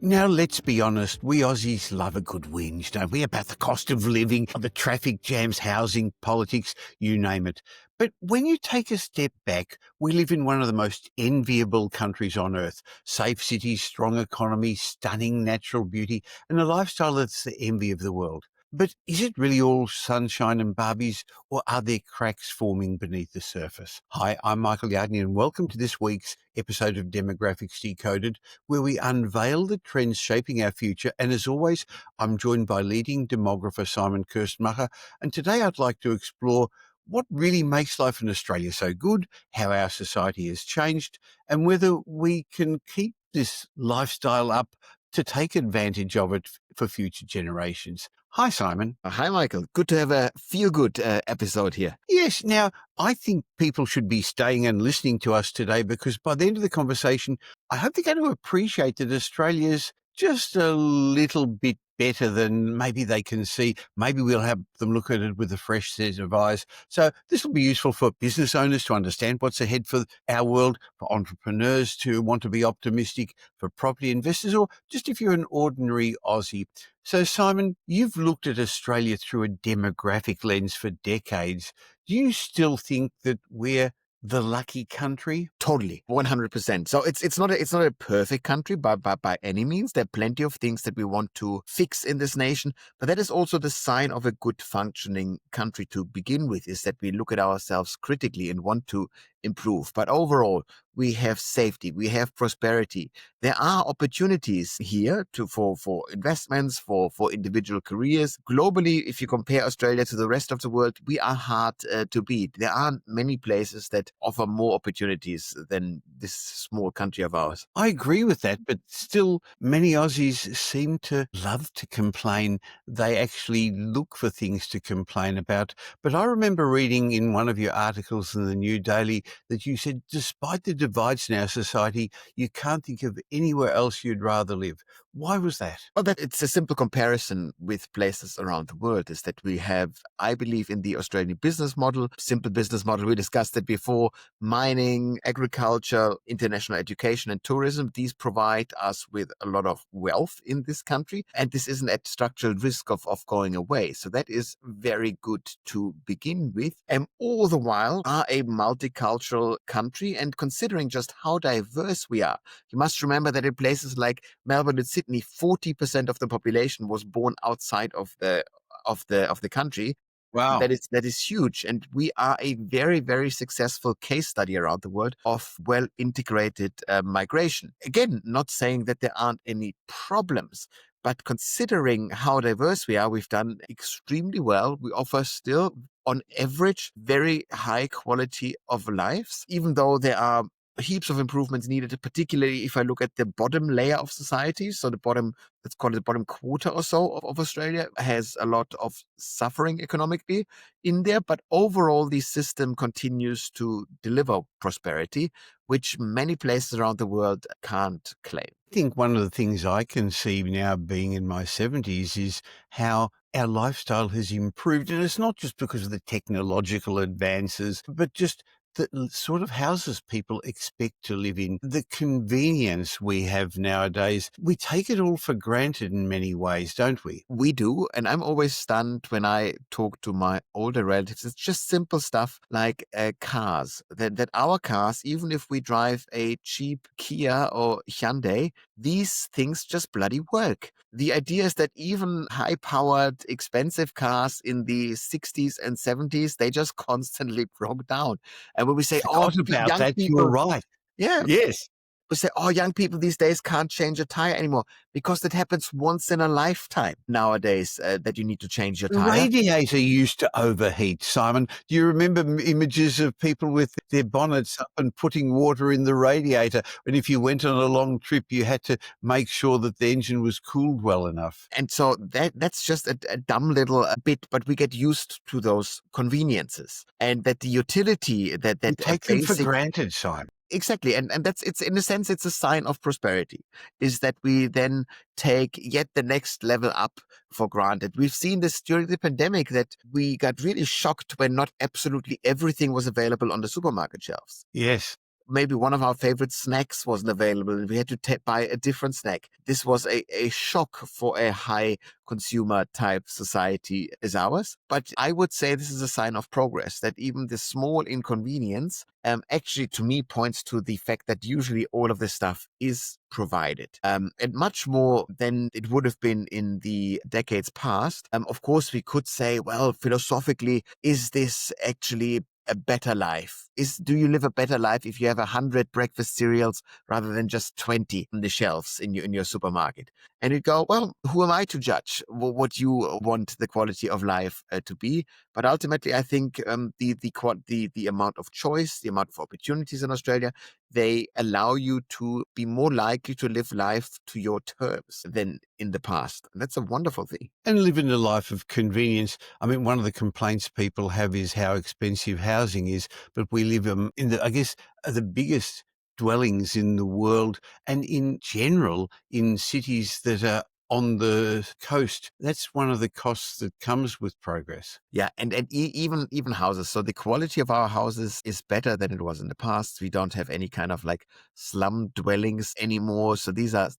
Now, let's be honest, we Aussies love a good whinge, don't we? About the cost of living, the traffic jams, housing, politics, you name it. But when you take a step back, we live in one of the most enviable countries on earth. Safe cities, strong economy, stunning natural beauty, and a lifestyle that's the envy of the world. But is it really all sunshine and barbies, or are there cracks forming beneath the surface? Hi, I'm Michael Yardney, and welcome to this week's episode of Demographics Decoded, where we unveil the trends shaping our future. And as always, I'm joined by leading demographer Simon Kirstenmacher. And today I'd like to explore what really makes life in Australia so good, how our society has changed, and whether we can keep this lifestyle up to take advantage of it for future generations. Hi, Simon. Hi, Michael. Good to have a feel-good episode here. Yes. Now, I think people should be staying and listening to us today because by the end of the conversation, I hope they're going to appreciate that Australia's just a little bit better than maybe they can see. Maybe we'll have them look at it with a fresh set of eyes. So this will be useful for business owners to understand what's ahead for our world, for entrepreneurs to want to be optimistic, for property investors, or just if you're an ordinary Aussie. So, Simon, you've looked at Australia through a demographic lens for decades. Do you still think that we're the lucky country? Totally, 100%. So it's not a perfect country by any means. There are plenty of things that we want to fix in this nation, but that is also the sign of a good functioning country to begin with, is that we look at ourselves critically and want to improve. But overall, we have safety, we have prosperity. There are opportunities here for investments, for individual careers. Globally, if you compare Australia to the rest of the world, we are hard to beat. There aren't many places that offer more opportunities than this small country of ours. I agree with that, but still many Aussies seem to love to complain. They actually look for things to complain about. But I remember reading in one of your articles in the New Daily that you said, despite the divides in our society, you can't think of anywhere else you'd rather live. Why was that? Well, that it's a simple comparison with places around the world, is that we have, I believe, in the Australian business model, simple business model, we discussed it before, mining, agriculture, international education and tourism. These provide us with a lot of wealth in this country, and this isn't at structural risk of going away. So that is very good to begin with. And all the while are a multicultural country, and considering just how diverse we are, you must remember that in places like Melbourne and Sydney, 40% of the population was born outside of the country. Wow. That is huge. And we are a very, very successful case study around the world of well-integrated migration. Again, not saying that there aren't any problems, but considering how diverse we are, we've done extremely well. We offer still, on average, very high quality of lives, even though there are heaps of improvements needed, particularly if I look at the bottom layer of society. So the bottom, let's call it the bottom quarter or so of Australia, has a lot of suffering economically in there. But overall, the system continues to deliver prosperity, which many places around the world can't claim. I think one of the things I can see now, being in my 70s, is how our lifestyle has improved. And it's not just because of the technological advances, but just the sort of houses people expect to live in, the convenience we have nowadays. We take it all for granted in many ways, don't we? We do, and I'm always stunned when I talk to my older relatives. It's just simple stuff like cars, that our cars, even if we drive a cheap Kia or Hyundai, these things just bloody work. The idea is that even high-powered, expensive cars in the 60s and 70s, they just constantly broke down. And when we say, Forgot about young that. people, You're right. yeah, Yes. we say, young people these days can't change a tire anymore, because that happens once in a lifetime nowadays, that you need to change your The tire. radiator used to overheat, Simon. Do you remember images of people with their bonnets up and putting water in the radiator? And if you went on a long trip, you had to make sure that the engine was cooled well enough. And so that's just a dumb little bit, but we get used to those conveniences, and that the utility that We take them for basic. granted, Simon. Exactly. And it's in a sense, it's a sign of prosperity, is that we then take yet the next level up for granted. We've seen this during the pandemic, that we got really shocked when not absolutely everything was available on the supermarket shelves. Yes. maybe one of our favorite snacks wasn't available and we had to buy a different snack. This was a shock for a high consumer type society as ours. But I would say this is a sign of progress, that even the small inconvenience actually to me points to the fact that usually all of this stuff is provided, and much more than it would have been in the decades past. Of course, we could say, well, philosophically, is this actually a better life? Do you live a better life if you have 100 breakfast cereals rather than just 20 on the shelves in your supermarket? And you go, well, who am I to judge what you want the quality of life to be? But ultimately, I think the amount of choice, the amount of opportunities in Australia, they allow you to be more likely to live life to your terms than in the past. And that's a wonderful thing. And living a life of convenience. I mean, one of the complaints people have is how expensive housing is, but we live in the, I guess, the biggest dwellings in the world, and in general, in cities that are on the coast. That's one of the costs that comes with progress. Yeah, and even houses. So the quality of our houses is better than it was in the past. We don't have any kind of like slum dwellings anymore. So these are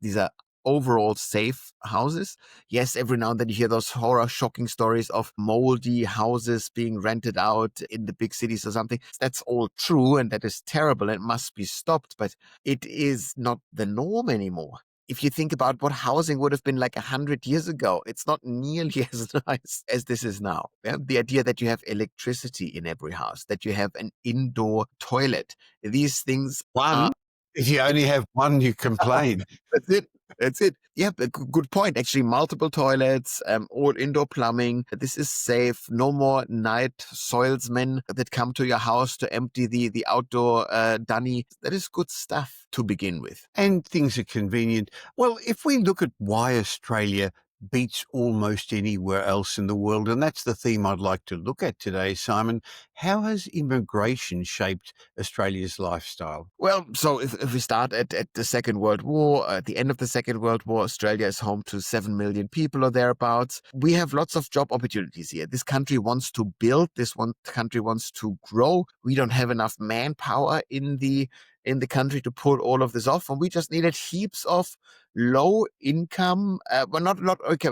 overall safe houses. Yes, every now and then you hear those horror, shocking stories of moldy houses being rented out in the big cities or something. That's all true, and that is terrible and must be stopped. But it is not the norm anymore. If you think about what housing would have been like 100 years ago, it's not nearly as nice as this is now. Yeah? The idea that you have electricity in every house, that you have an indoor toilet, these things are. One, if you only have one, you complain. That's it. That's it. Yeah, but good point. Actually, multiple toilets, all indoor plumbing. This is safe. No more night soilsmen that come to your house to empty the outdoor dunny. That is good stuff to begin with. And things are convenient. Well, if we look at why Australia beats almost anywhere else in the world, and that's the theme I'd like to look at today, Simon, how has immigration shaped Australia's lifestyle? Well, so if we start at the Second World War, at the end of the Second World War, Australia is home to 7 million people or thereabouts. We have lots of job opportunities here. This country wants to build. This one country wants to grow. We don't have enough manpower in the country to pull all of this off, and we just needed heaps of low income, not okay,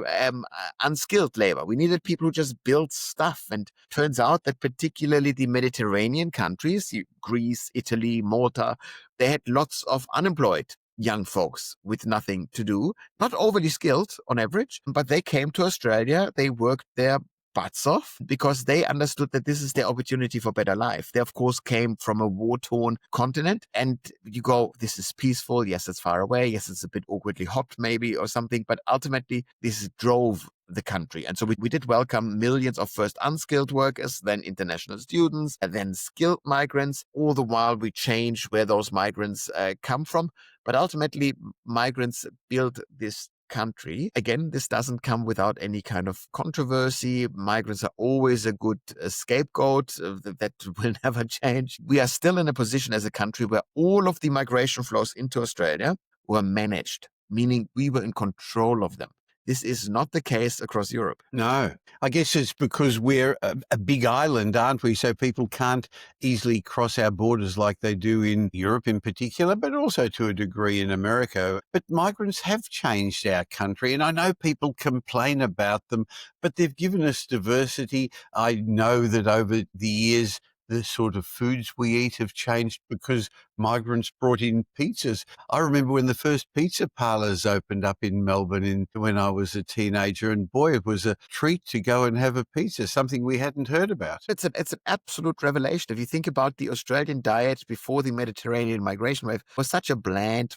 unskilled labor. We needed people who just built stuff, and turns out that particularly the Mediterranean countries, Greece, Italy, Malta, they had lots of unemployed young folks with nothing to do, not overly skilled on average, but they came to Australia. They worked their butts off because they understood that this is their opportunity for better life. They, of course, came from a war-torn continent, and you go, this is peaceful. Yes, it's far away. Yes, it's a bit awkwardly hot maybe or something, but ultimately this drove the country. And so we did welcome millions of first unskilled workers, then international students, and then skilled migrants. All the while we change where those migrants come from. But ultimately, migrants build this country. Again, this doesn't come without any kind of controversy. Migrants are always a good scapegoat that will never change. We are still in a position as a country where all of the migration flows into Australia were managed, meaning we were in control of them. This is not the case across Europe. No, I guess it's because we're a big island, aren't we? So people can't easily cross our borders like they do in Europe in particular, but also to a degree in America. But migrants have changed our country, and I know people complain about them, but they've given us diversity. I know that over the years, the sort of foods we eat have changed because migrants brought in pizzas. I remember when the first pizza parlors opened up in Melbourne when I was a teenager, and boy, it was a treat to go and have a pizza, something we hadn't heard about. It's an absolute revelation. If you think about the Australian diet before the Mediterranean migration wave, it was such a bland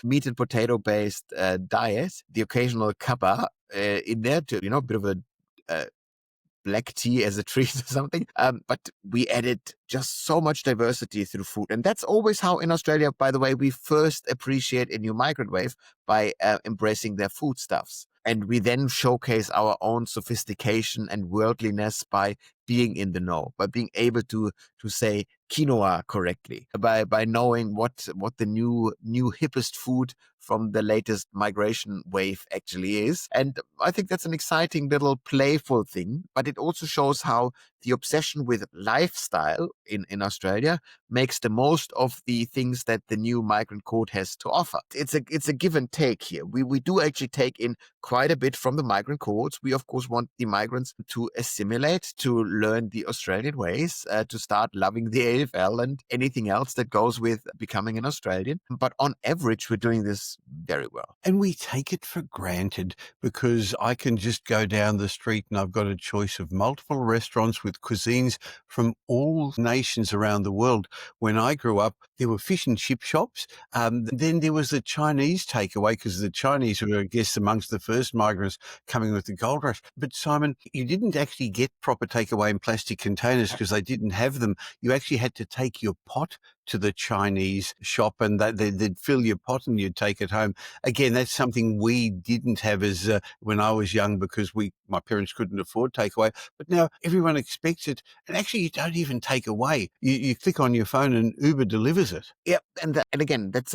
meat and potato based diet. The occasional cuppa in there, to a bit of a black tea as a treat or something. But we added just so much diversity through food. And that's always how in Australia, by the way, we first appreciate a new migrant wave by embracing their foodstuffs. And we then showcase our own sophistication and worldliness by being in the know, by being able to say quinoa correctly, by knowing what the new hippest food from the latest migration wave actually is. And I think that's an exciting little playful thing, but it also shows how the obsession with lifestyle in Australia makes the most of the things that the new migrant code has to offer. It's a give and take here. We do actually take in quite a bit from the migrant codes. We of course want the migrants to assimilate, to learn the Australian ways, to start loving the AFL and anything else that goes with becoming an Australian. But on average, we're doing this very well. And we take it for granted because I can just go down the street and I've got a choice of multiple restaurants with cuisines from all nations around the world. When I grew up, there were fish and chip shops. Then there was the Chinese takeaway because the Chinese were, I guess, amongst the first migrants coming with the gold rush. But Simon, you didn't actually get proper takeaway in plastic containers because they didn't have them. You actually had to take your pot to the Chinese shop and they'd fill your pot and you'd take it home. Again, that's something we didn't have as when I was young because my parents couldn't afford takeaway. But now everyone expects it, and actually you don't even take away. You click on your phone and Uber delivers it. Yeah, and again, that's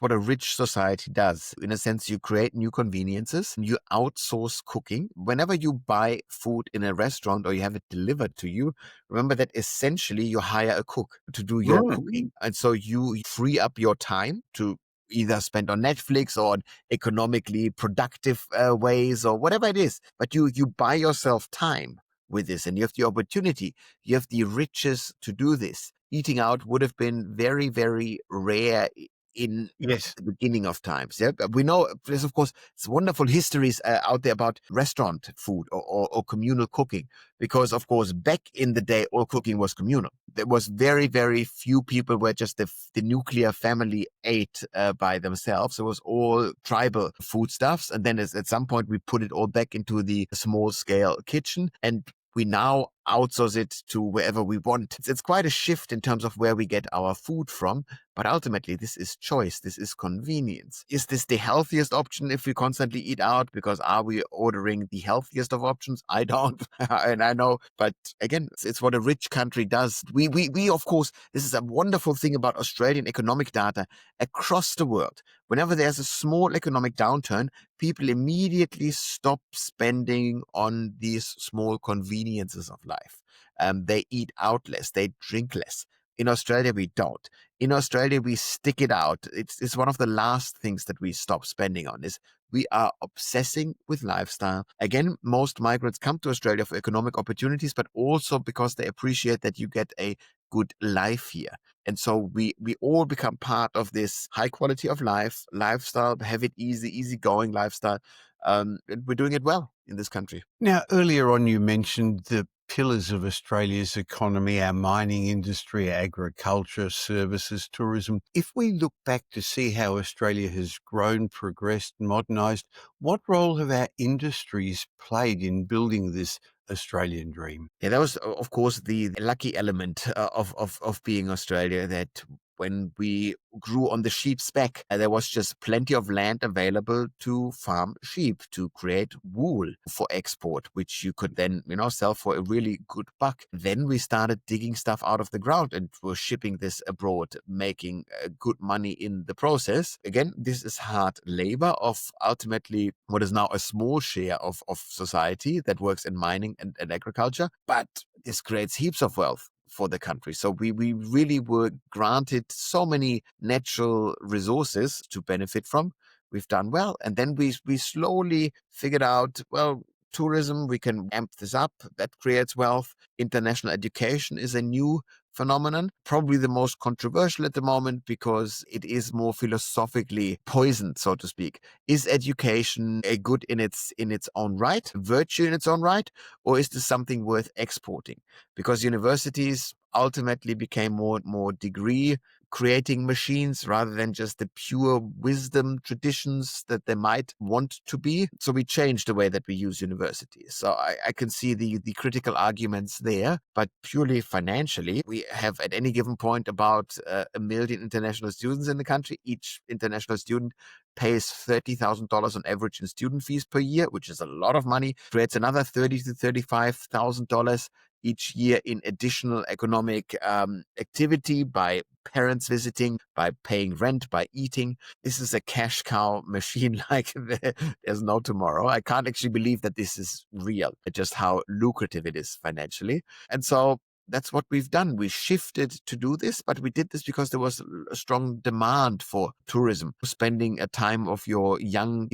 what a rich society does. In a sense, you create new conveniences, you outsource cooking. Whenever you buy food in a restaurant or you have it delivered to you, remember that essentially you hire a cook to do your cooking, and so you free up your time to either spend on Netflix or on economically productive ways or whatever it is. But you buy yourself time with this, and you have the opportunity, you have the riches to do this. Eating out would have been very, very rare in Yes. the beginning of times. Yeah, but we know there's of course it's wonderful histories out there about restaurant food or communal cooking, because of course back in the day all cooking was communal. There was very, very few people where just the nuclear family ate by themselves. It was all tribal foodstuffs, and then at some point we put it all back into the small scale kitchen, and we now outsource it to wherever we want. It's quite a shift in terms of where we get our food from, but ultimately this is choice, this is convenience. Is this the healthiest option if we constantly eat out? Because are we ordering the healthiest of options? I don't, and I know, but again, it's what a rich country does. We of course, this is a wonderful thing about Australian economic data across the world. Whenever there's a small economic downturn, people immediately stop spending on these small conveniences of life. They eat out less, they drink less. In Australia, we don't. In Australia, we stick it out. It's one of the last things that we stop spending on is we are obsessing with lifestyle. Again, most migrants come to Australia for economic opportunities, but also because they appreciate that you get a good life here. And so we all become part of this high quality of life, lifestyle, have it easy going lifestyle. And we're doing it well in this country. Now, earlier on, you mentioned the pillars of Australia's economy, our mining industry, agriculture, services, tourism. If we look back to see how Australia has grown, progressed, modernised, what role have our industries played in building this Australian dream? Yeah, that was, of course, the lucky element of being Australia, that when we grew on the sheep's back, there was just plenty of land available to farm sheep, to create wool for export, which you could then, sell for a really good buck. Then we started digging stuff out of the ground and were shipping this abroad, making good money in the process. Again, this is hard labor of ultimately what is now a small share of society that works in mining and agriculture, but this creates heaps of wealth for the country. So we really were granted so many natural resources to benefit from. We've done well. And then we slowly figured out, well, tourism, we can amp this up. That creates wealth. International education is a new phenomenon, probably the most controversial at the moment because it is more philosophically poisoned, so to speak. Is education a good in its own right, virtue in its own right, or is this something worth exporting? Because universities ultimately became more and more degree creating machines rather than just the pure wisdom traditions that they might want to be. So we changed the way that we use universities. So I can see the critical arguments there, but purely financially, we have at any given point about 1 million international students in the country. Each international student pays $30,000 on average in student fees per year, which is a lot of money, creates another $30,000 to $35,000 each year in additional economic activity by parents visiting, by paying rent, by eating. This is a cash cow machine like there's no tomorrow. I can't actually believe that this is real, just how lucrative it is financially. And so that's what we've done. We shifted to do this, but we did this because there was a strong demand for tourism, spending a time of your young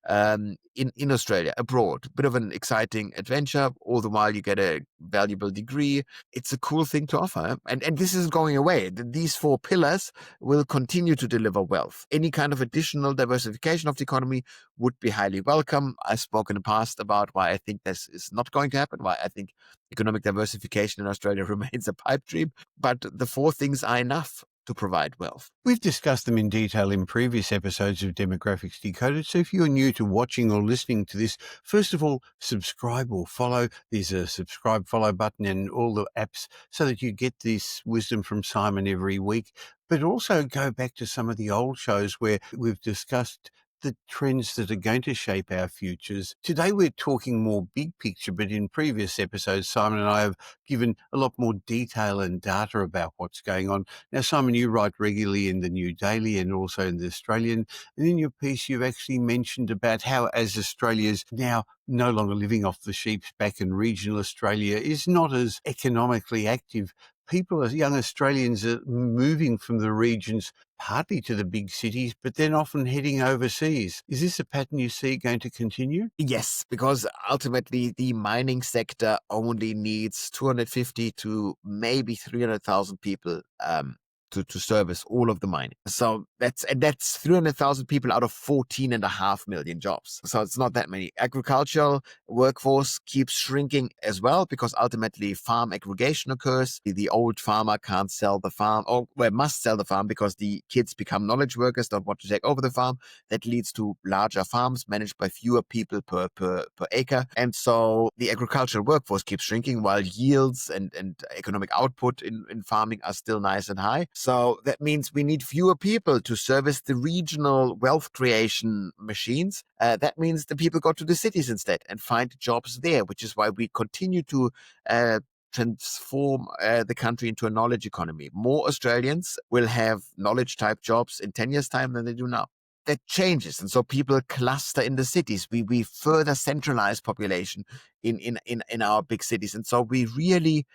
in Australia, abroad. Bit of an exciting adventure. All the while you get a valuable degree. It's a cool thing to offer. And this isn't going away. These four pillars will continue to deliver wealth. Any kind of additional diversification of the economy would be highly welcome. I've spoken in the past about why I think this is not going to happen, why I think economic diversification in Australia remains a pipe dream. But the four things are enough to provide wealth. We've discussed them in detail in previous episodes of Demographics Decoded, so if you're new to watching or listening to this, first of all, subscribe or follow. There's a subscribe, follow button in all the apps so that you get this wisdom from Simon every week. But also go back to some of the old shows where we've discussed the trends that are going to shape our futures. Today we're talking more big picture, but in previous episodes, Simon and I have given a lot more detail and data about what's going on. Now, Simon, you write regularly in the New Daily and also in the Australian, and in your piece you've actually mentioned about how, as Australia's now no longer living off the sheep's back and regional Australia is not as economically active, people, as young Australians, are moving from the regions partly to the big cities, but then often heading overseas. Is this a pattern you see going to continue? Yes, because ultimately the mining sector only needs 250 to maybe 300,000 people to service all of the mining. So that's 300,000 people out of 14.5 million jobs. So it's not that many. Agricultural workforce keeps shrinking as well because ultimately farm aggregation occurs. The old farmer can't sell the farm, or must sell the farm because the kids become knowledge workers, don't want to take over the farm. That leads to larger farms managed by fewer people per acre. And so the agricultural workforce keeps shrinking while yields and economic output in farming are still nice and high. So that means we need fewer people to service the regional wealth creation machines. That means the people go to the cities instead and find jobs there, which is why we continue to transform the country into a knowledge economy. More Australians will have knowledge type jobs in 10 years' time than they do now. That changes, and so people cluster in the cities. We further centralize population in our big cities, and so we really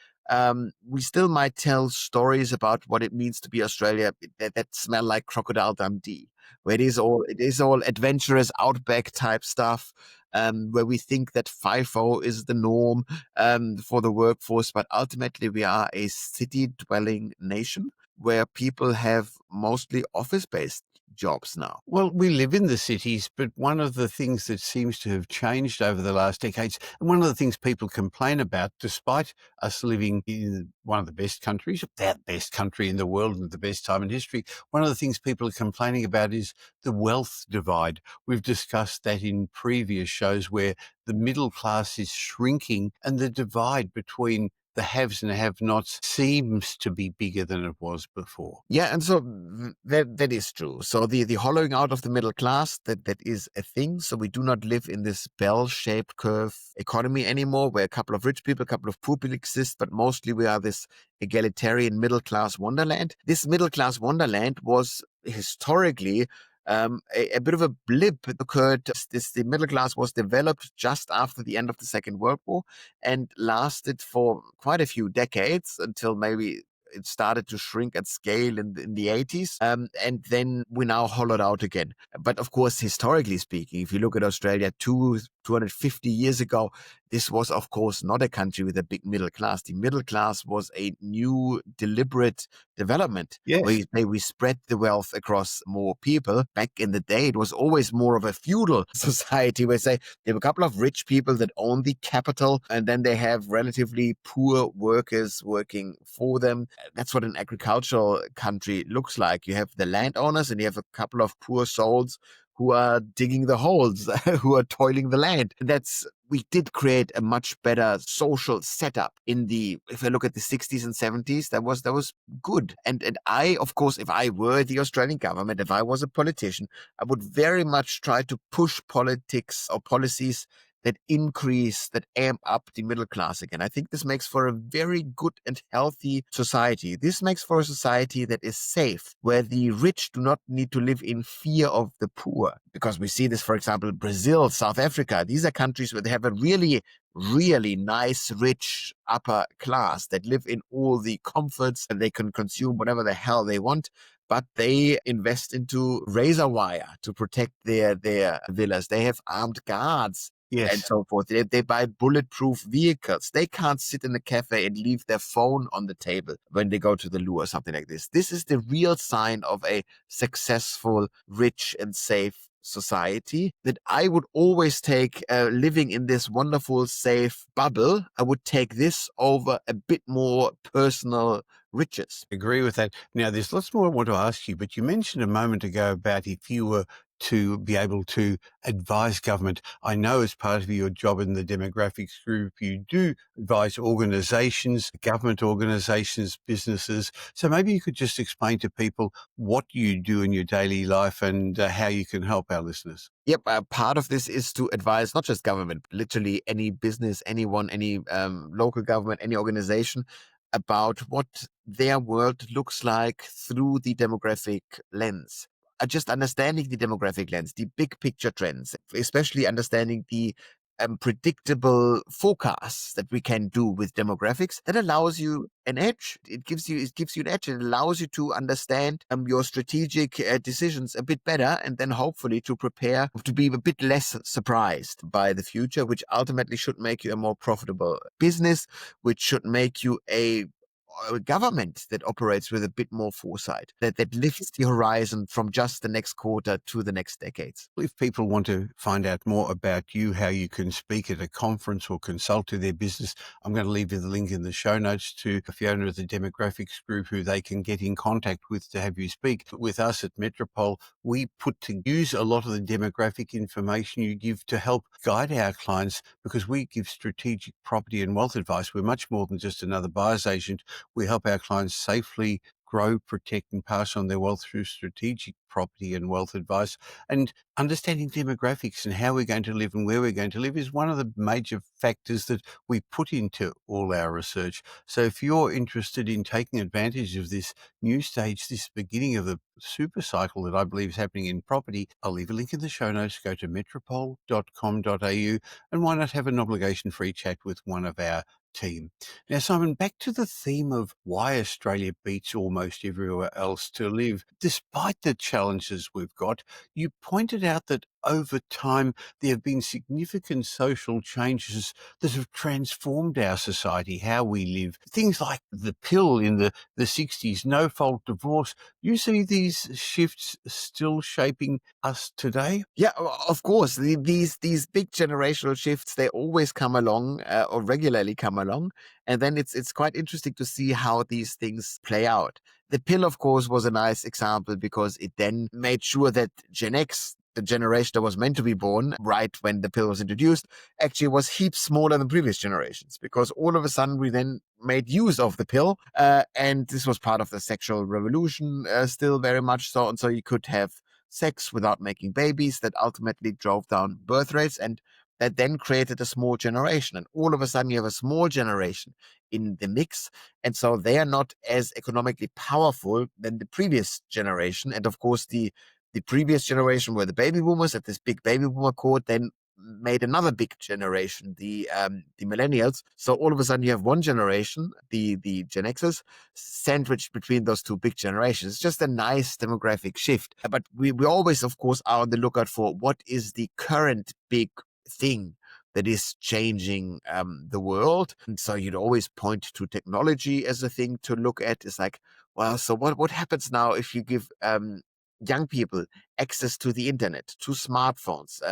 we still might tell stories about what it means to be Australia that smell like Crocodile Dundee, where it is all adventurous outback type stuff, where we think that FIFO is the norm for the workforce, but ultimately we are a city-dwelling nation where people have mostly office-based jobs now. Well, we live in the cities, but one of the things that seems to have changed over the last decades, and one of the things people complain about, despite us living in one of the best countries, the best country in the world and the best time in history, one of the things people are complaining about is the wealth divide. We've discussed that in previous shows where the middle class is shrinking and the divide between the haves and have-nots seems to be bigger than it was before. Yeah, and so that is true. So the hollowing out of the middle class, that is a thing. So we do not live in this bell-shaped curve economy anymore, where a couple of rich people, a couple of poor people exist, but mostly we are this egalitarian middle-class wonderland. This middle-class wonderland was historically a bit of a blip occurred. The middle class was developed just after the end of the Second World War and lasted for quite a few decades until maybe it started to shrink at scale in the 80s. And then we now hollowed out again. But of course, historically speaking, if you look at Australia 250 years ago, this was, of course, not a country with a big middle class. The middle class was a new, deliberate development. Yes. We spread the wealth across more people. Back in the day, it was always more of a feudal society where, say, there were a couple of rich people that own the capital, and then they have relatively poor workers working for them. That's what an agricultural country looks like. You have the landowners and you have a couple of poor souls who are digging the holes, who are toiling the land. We did create a much better social setup if I look at the 60s and 70s, that was good. And I, of course, if I were the Australian government, if I was a politician, I would very much try to push politics or policies that increase, that amp up the middle class again. I think this makes for a very good and healthy society. This makes for a society that is safe, where the rich do not need to live in fear of the poor. Because we see this, for example, Brazil, South Africa. These are countries where they have a really nice, rich upper class that live in all the comforts and they can consume whatever the hell they want. But they invest into razor wire to protect their villas. They have armed guards and Yes. so forth. They buy bulletproof vehicles. They can't sit in a cafe and leave their phone on the table when they go to the loo or something like this. This is the real sign of a successful, rich, and safe society that I would always take living in this wonderful, safe bubble. I would take this over a bit more personal riches. Agree with that. Now, there's lots more I want to ask you, but you mentioned a moment ago about if you were to be able to advise government. I know as part of your job in the demographics group, you do advise organizations, government organizations, businesses. So maybe you could just explain to people what you do in your daily life and how you can help our listeners. Yep, part of this is to advise not just government, literally any business, anyone, any local government, any organization about what their world looks like through the demographic lens. Just understanding the demographic lens, the big picture trends, especially understanding the predictable forecasts that we can do with demographics, that allows you an edge. It gives you an edge. It allows you to understand your strategic decisions a bit better, and then hopefully to prepare to be a bit less surprised by the future, which ultimately should make you a more profitable business, which should make you a government that operates with a bit more foresight, that lifts the horizon from just the next quarter to the next decades. If people want to find out more about you, how you can speak at a conference or consult to their business, I'm going to leave you the link in the show notes to Fiona of the Demographics Group, who they can get in contact with to have you speak. With us at Metropole, we put to use a lot of the demographic information you give to help guide our clients, because we give strategic property and wealth advice. We're much more than just another buyer's agent. We help our clients safely grow, protect, and pass on their wealth through strategic property and wealth advice. And understanding demographics and how we're going to live and where we're going to live is one of the major factors that we put into all our research. So if you're interested in taking advantage of this new stage, this beginning of the super cycle that I believe is happening in property, I'll leave a link in the show notes. Go to metropole.com.au, and why not have an obligation-free chat with one of our team. Now, Simon, back to the theme of why Australia beats almost everywhere else to live. Despite the challenges we've got, you pointed out that over time there have been significant social changes that have transformed our society, how we live. Things like the pill in the 60s, no-fault divorce. You see these shifts still shaping us today? Yeah, of course. These big generational shifts, they always come along or regularly come along, and then it's quite interesting to see how these things play out. The pill, of course, was a nice example because it then made sure that Gen X, the generation that was meant to be born right when the pill was introduced, actually was heaps smaller than previous generations, because all of a sudden we then made use of the pill, and this was part of the sexual revolution, still very much so, and so you could have sex without making babies. That ultimately drove down birth rates, and that then created a small generation. And all of a sudden you have a small generation in the mix, and so they are not as economically powerful than the previous generation. And of course the previous generation were the baby boomers, at this big baby boomer cohort then made another big generation, the millennials. So all of a sudden you have one generation, the Gen Xers, sandwiched between those two big generations. It's just a nice demographic shift. But we always, of course, are on the lookout for what is the current big thing that is changing the world. And so you'd always point to technology as a thing to look at. It's like, well, so what happens now if you give young people access to the internet, to smartphones,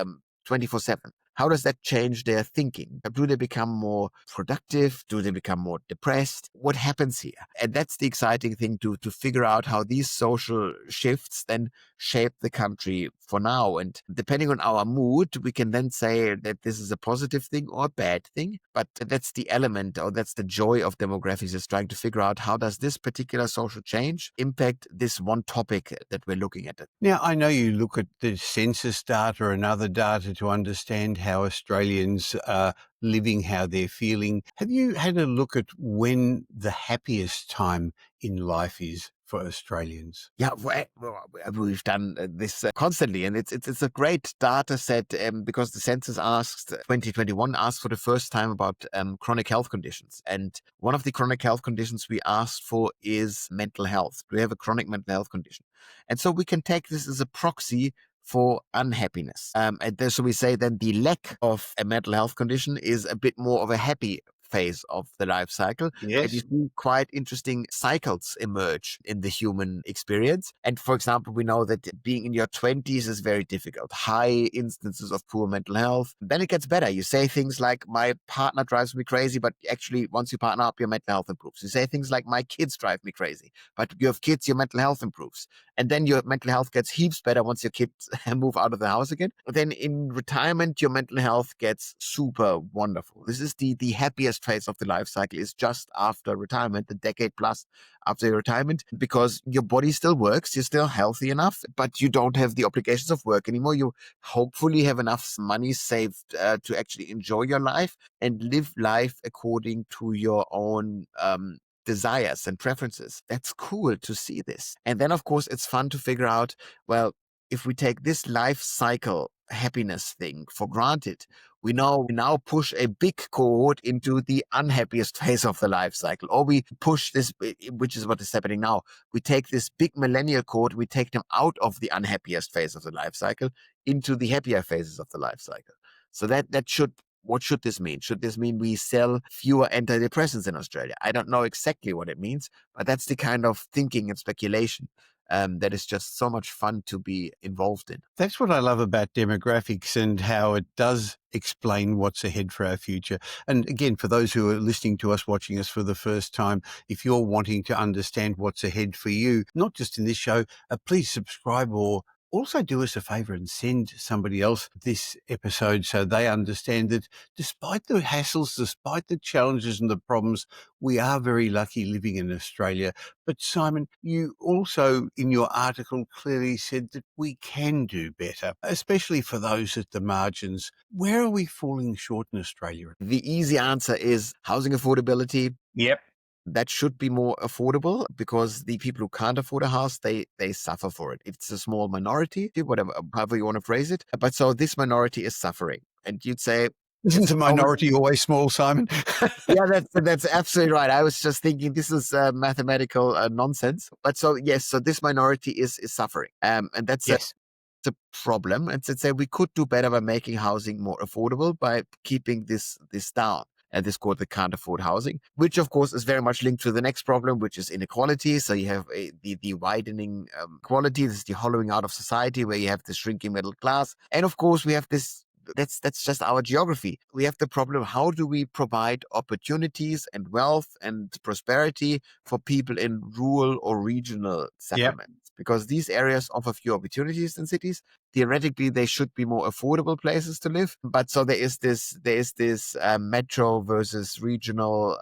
24/7? How does that change their thinking? Do they become more productive? Do they become more depressed? What happens here? And that's the exciting thing to figure out, how these social shifts then shape the country for now. And depending on our mood, we can then say that this is a positive thing or a bad thing. But that's the element, or that's the joy of demographics, is trying to figure out how does this particular social change impact this one topic that we're looking at. Now, I know you look at the census data and other data to understand how Australians are living, how they're feeling. Have you had a look at when the happiest time in life is for Australians? Yeah, we've done this constantly, and it's a great data set, because the census asked 2021 asked for the first time about chronic health conditions, and one of the chronic health conditions we asked for is mental health. Do we have a chronic mental health condition? And so we can take this as a proxy for unhappiness. So we say then the lack of a mental health condition is a bit more of a happy phase of the life cycle. And you Yes. see quite interesting cycles emerge in the human experience. And for example, we know that being in your 20s is very difficult, high instances of poor mental health. Then it gets better. You say things like, my partner drives me crazy, but actually, once you partner up, your mental health improves. You say things like, my kids drive me crazy, but you have kids, your mental health improves. And then your mental health gets heaps better once your kids move out of the house again. Then in retirement, your mental health gets super wonderful. This is the happiest phase of the life cycle, is just after retirement, the decade plus after your retirement, because your body still works, you're still healthy enough, but you don't have the obligations of work anymore. You hopefully have enough money saved to actually enjoy your life and live life according to your own desires and preferences. That's cool to see this. And then, of course, it's fun to figure out, well, if we take this life cycle happiness thing for granted, we now push a big cohort into the unhappiest phase of the life cycle, or we push this, which is what is happening now. We take this big millennial cohort, we take them out of the unhappiest phase of the life cycle into the happier phases of the life cycle. So what should this mean? Should this mean we sell fewer antidepressants in Australia? I don't know exactly what it means, but that's the kind of thinking and speculation that is just so much fun to be involved in. That's what I love about demographics and how it does explain what's ahead for our future. And again, for those who are listening to us, watching us for the first time, if you're wanting to understand what's ahead for you, not just in this show, please subscribe, or also do us a favor and send somebody else this episode so they understand that despite the hassles, despite the challenges and the problems, we are very lucky living in Australia. But Simon, you also in your article clearly said that we can do better, especially for those at the margins. Where are we falling short in Australia? The easy answer is housing affordability. Yep. That should be more affordable, because the people who can't afford a house, they suffer for it. It's a small minority, whatever, however you want to phrase it. But so this minority is suffering. And you'd say, Isn't it's the minority always small, Simon? yeah, that's absolutely right. I was just thinking this is mathematical nonsense. But so yes, so this minority is suffering, and that's Yes. a problem. And so say we could do better by making housing more affordable by keeping this down. And this cohort that can't afford housing, which of course is very much linked to the next problem, which is inequality. So you have the widening equality. This is the hollowing out of society, where you have the shrinking middle class, and of course we have this. That's just our geography. We have the problem: how do we provide opportunities and wealth and prosperity for people in rural or regional Yep. settlements? Because these areas offer few opportunities than cities. Theoretically, they should be more affordable places to live. But so there is this metro versus regional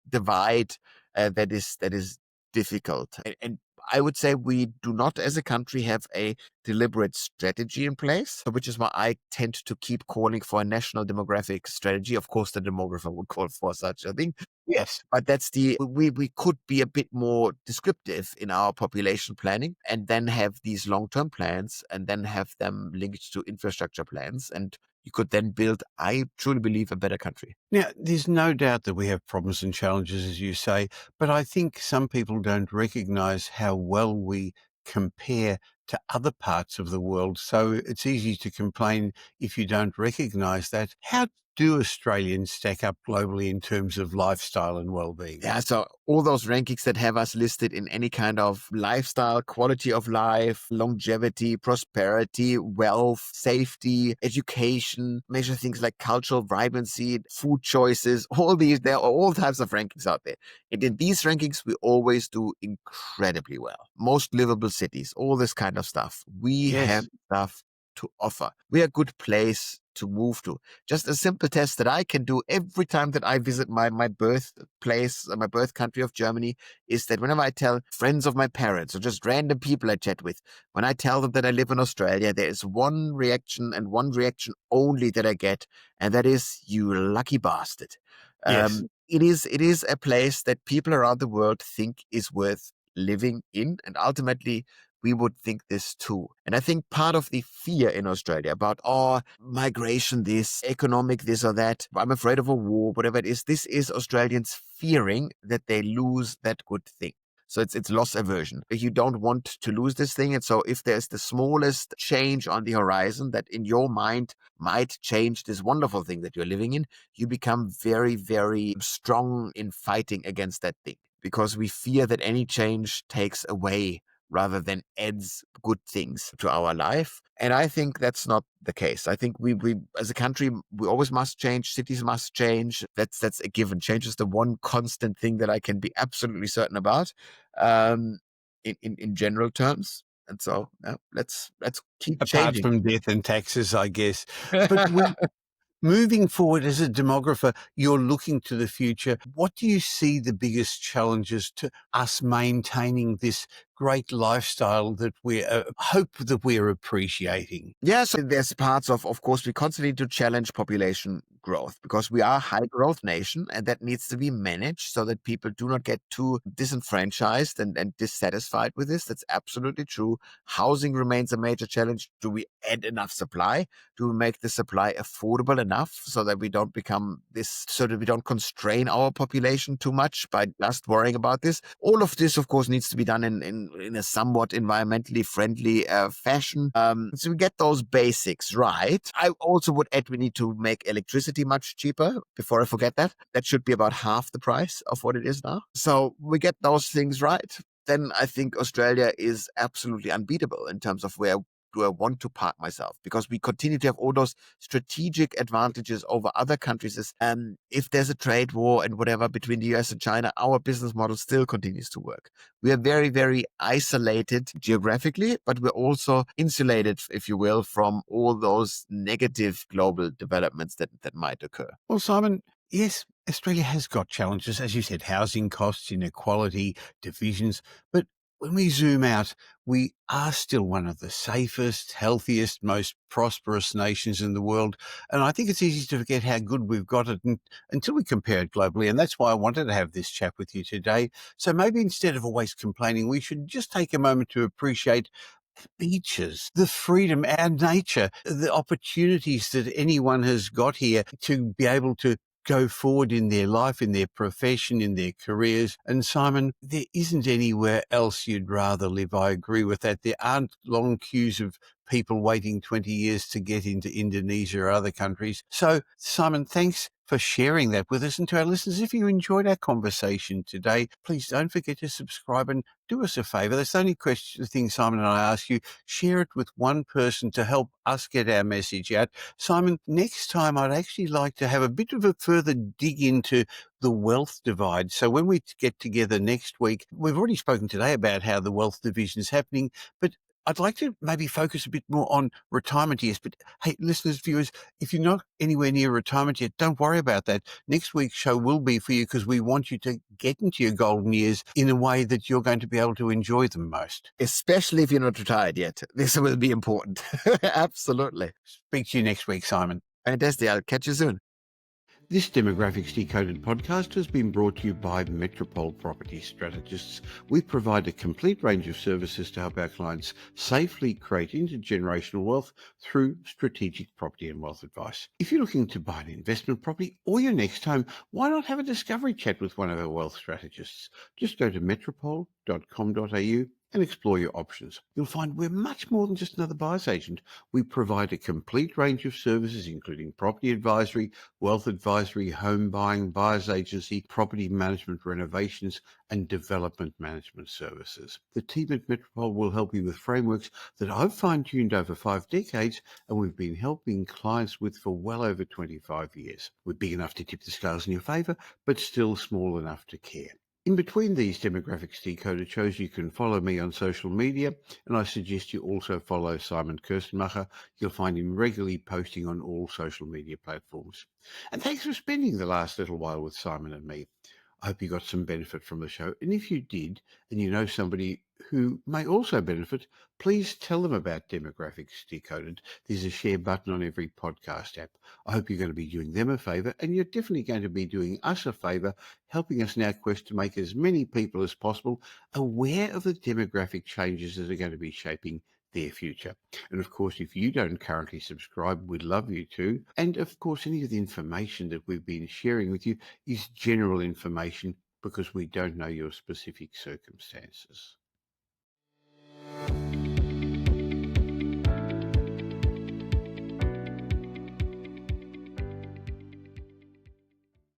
divide that is difficult. And I would say we do not, as a country, have a deliberate strategy in place, which is why I tend to keep calling for a national demographic strategy. Of course, the demographer would call for such a thing. Yes. But we could be a bit more descriptive in our population planning, and then have these long-term plans, and then have them linked to infrastructure plans. And you could then build, I truly believe, a better country. Now, there's no doubt that we have problems and challenges, as you say, but I think some people don't recognize how well we compare to other parts of the world. So it's easy to complain if you don't recognize that. How do Australians stack up globally in terms of lifestyle and well-being? Yeah, so all those rankings that have us listed in any kind of lifestyle, quality of life, longevity, prosperity, wealth, safety, education, measure things like cultural vibrancy, food choices, all these, there are all types of rankings out there. And in these rankings, we always do incredibly well. Most livable cities, all this kind of stuff. We have Yes. stuff to offer. We're a good place to move to. Just a simple test that I can do every time that I visit my birthplace, my birth country of Germany, is that whenever I tell friends of my parents or just random people I chat with, when I tell them that I live in Australia, there is one reaction and one reaction only that I get, and that is, "You lucky bastard." Yes. It is a place that people around the world think is worth living in, and ultimately we would think this too. And I think part of the fear in Australia about, oh, migration, this, economic, this or that, I'm afraid of a war, whatever it is, this is Australians fearing that they lose that good thing. So it's loss aversion. You don't want to lose this thing. And so if there's the smallest change on the horizon that in your mind might change this wonderful thing that you're living in, you become very, very strong in fighting against that thing, because we fear that any change takes away rather than adds good things to our life. And I think that's not the case. I think we as a country, we always must change. Cities must change. That's a given. Change is the one constant thing that I can be absolutely certain about, um, in general terms. And so let's keep Apart changing. from death and taxes, I guess. But moving forward as a demographer, you're looking to the future. What do you see the biggest challenges to us maintaining this great lifestyle that we hope that we're appreciating? Yeah, so there's parts of course, we constantly need to challenge population growth because we are a high growth nation, and that needs to be managed so that people do not get too disenfranchised and dissatisfied with this. That's absolutely true. Housing remains a major challenge. Do we add enough supply? Do we make the supply affordable enough so that we don't become this, so that we don't constrain our population too much by just worrying about this? All of this, of course, needs to be done in a somewhat environmentally friendly fashion. So we get those basics right. I also would add we need to make electricity much cheaper. Before I forget that, that should be about half the price of what it is now. So we get those things right, then I think Australia is absolutely unbeatable in terms of where do I want to park myself, because we continue to have all those strategic advantages over other countries. If there's a trade war and whatever between the US and China, our business model still continues to work. We are very, very isolated geographically, but we're also insulated, if you will, from all those negative global developments that might occur. Well, Simon, yes, Australia has got challenges, as you said, housing costs, inequality, divisions. But when we zoom out, we are still one of the safest, healthiest, most prosperous nations in the world. And I think it's easy to forget how good we've got it until we compare it globally. And that's why I wanted to have this chat with you today. So maybe instead of always complaining, we should just take a moment to appreciate beaches, the freedom, our nature, the opportunities that anyone has got here to be able to go forward in their life, in their profession, in their careers. And Simon, there isn't anywhere else you'd rather live. I agree with that. There aren't long queues of people waiting 20 years to get into Indonesia or other countries. So, Simon, thanks for sharing that with us. And to our listeners, if you enjoyed our conversation today, please don't forget to subscribe and do us a favor. That's the only thing Simon and I ask you. Share it with one person to help us get our message out. Simon, next time I'd actually like to have a bit of a further dig into the wealth divide. So when we get together next week, we've already spoken today about how the wealth division is happening, but I'd like to maybe focus a bit more on retirement years. But hey, listeners, viewers, if you're not anywhere near retirement yet, don't worry about that. Next week's show will be for you because we want you to get into your golden years in a way that you're going to be able to enjoy them most. Especially if you're not retired yet. This will be important. Absolutely. Speak to you next week, Simon. Fantastic. I'll catch you soon. This Demographics Decoded podcast has been brought to you by Metropole Property Strategists. We provide a complete range of services to help our clients safely create intergenerational wealth through strategic property and wealth advice. If you're looking to buy an investment property or your next home, why not have a discovery chat with one of our wealth strategists? Just go to metropole.com.au and explore your options. You'll find we're much more than just another buyer's agent. We provide a complete range of services, including property advisory, wealth advisory, home buying, buyer's agency, property management, renovations, and development management services. The team at Metropole will help you with frameworks that I've fine-tuned over 5 decades and we've been helping clients with for well over 25 years. We're big enough to tip the scales in your favour, but still small enough to care. In between these Demographics Decoded shows, you can follow me on social media, and I suggest you also follow Simon Kirstenmacher. You'll find him regularly posting on all social media platforms. And thanks for spending the last little while with Simon and me. I hope you got some benefit from the show. And if you did, and you know somebody who may also benefit, please tell them about Demographics Decoded. There's a share button on every podcast app. I hope you're going to be doing them a favour, and you're definitely going to be doing us a favour, helping us in our quest to make as many people as possible aware of the demographic changes that are going to be shaping their future. And of course, if you don't currently subscribe, we'd love you to. And of course, any of the information that we've been sharing with you is general information because we don't know your specific circumstances.